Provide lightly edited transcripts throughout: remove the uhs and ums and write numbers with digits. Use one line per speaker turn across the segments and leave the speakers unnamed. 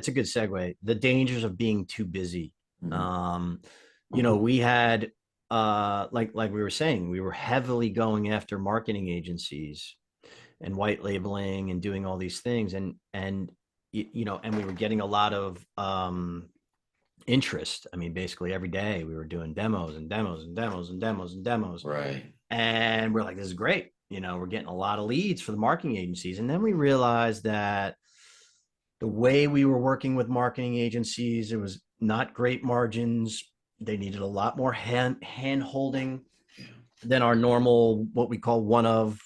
it's a good segue. The dangers of being too busy.
Mhm.
Um, we had like we were saying, we were heavily going after marketing agencies and white labeling and doing all these things, and we were getting a lot of interest. I mean, basically every day we were doing demos and demos and demos and demos and demos,
Right.
and we're like, this is great. We're getting a lot of leads for the marketing agencies, and then we realized that the way we were working with marketing agencies, it was not great margins. They needed a lot more hand holding
Yeah.
than our normal, what we call one of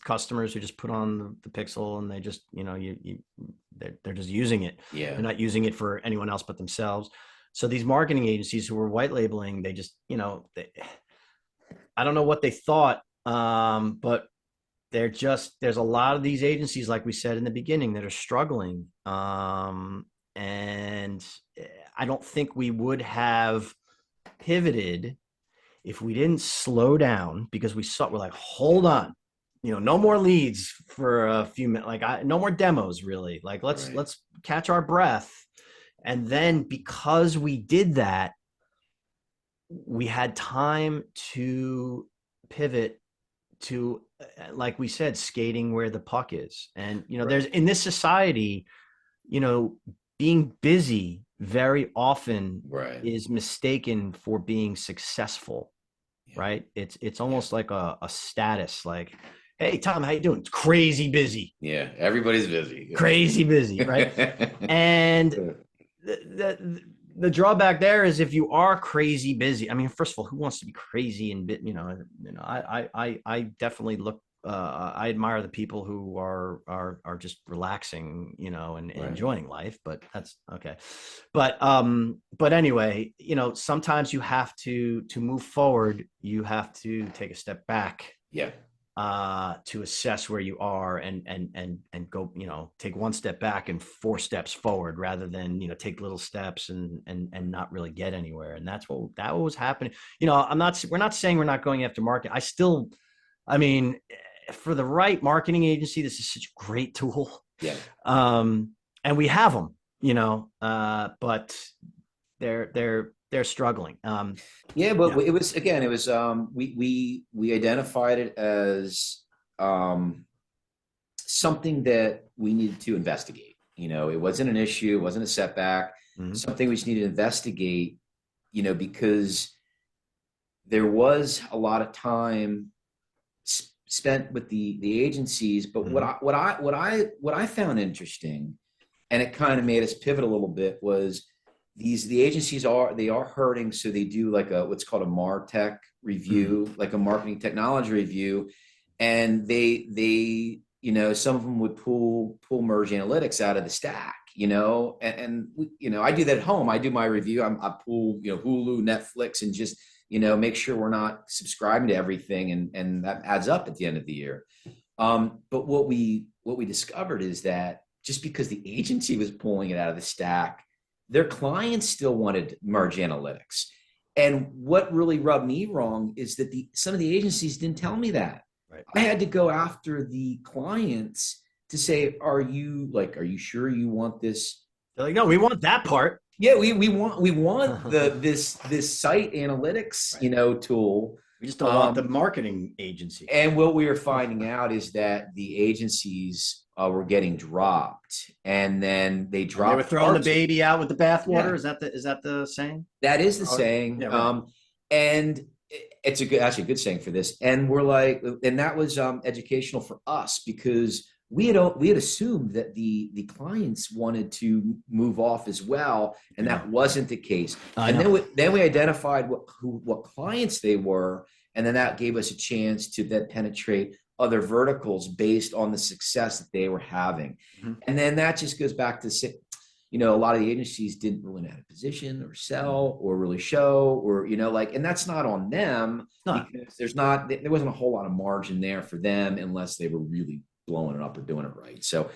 customers who just put on the pixel and they just, they're just using it.
Yeah.
They're not using it for anyone else but themselves. So these marketing agencies who were white labeling, they just, I don't know what they thought, but there's a lot of these agencies, like we said in the beginning, that are struggling. And I don't think we would have pivoted if we didn't slow down, because we're like, hold on, no more leads for a few minutes, like no more demos really. Like
Right.
let's catch our breath. And then because we did that, we had time to pivot to, like we said, skating where the puck is. And
Right.
there's, in this society, you know being busy very often
Right.
is mistaken for being successful,
Yeah.
right? It's
Yeah.
almost like a status, like, hey Tom, how you doing? It's crazy busy.
Yeah. Everybody's busy.
Crazy busy, right? And the drawback there is, if you are crazy busy, I mean, first of all, who wants to be crazy and I definitely look, I admire the people who are just relaxing, and
Right.
enjoying life, but that's okay. But anyway, sometimes you have to move forward, you have to take a step back,
Yeah.
to assess where you are, and go, take one step back and four steps forward, rather than take little steps and not really get anywhere. And that was happening. We're not saying we're not going after market. I mean, for the right marketing agency, this is such a great tool.
Yeah.
And we have them, but they're struggling.
Yeah, but
Yeah.
we identified it as something that we needed to investigate. It wasn't an issue, it wasn't a setback,
Mhm.
something we just needed to investigate, because there was a lot of time spent with the agencies. But
Mhm.
what I found interesting, and it kind of made us pivot a little bit, was the agencies are hurting, so they do like a what's called a MarTech
Mhm.
review, like a marketing technology review, and they some of them would pull MergedAnalytics out of the stack, and I do that at home. I do my review. I pull Hulu, Netflix, and just make sure we're not subscribing to everything, and that adds up at the end of the year. But what we discovered is that just because the agency was pulling it out of the stack, their clients still wanted MergedAnalytics. And what really rubbed me wrong is that some of the agencies didn't tell me that.
Right.
I had to go after the clients to say, are you sure you want this?
They're like, no, we want that part.
Yeah, we want this site analytics,
Right.
tool.
We just don't want the
Um,
marketing agency.
and what we were finding out is that the agencies were getting dropped, and then they
And they were
dropped
throwing the
parts.
baby out with the bathwater.
Yeah,
Is that the saying?
that is the
Oh,
saying.
yeah, right.
And it's actually a good saying for this. And we're like, and that was educational for us, because we had assumed that the clients wanted to move off as well, and
Yeah,
that wasn't the case.
I
And
know.
then we identified what clients they were, and then that gave us a chance to then penetrate other verticals based on the success that they were having.
Mhm.
And then that just goes back to a lot of the agencies didn't really know how to position or sell or really show, or and that's not on them,
It's not.
because there wasn't a whole lot of margin there for them unless they were really blowing it up or doing it right. So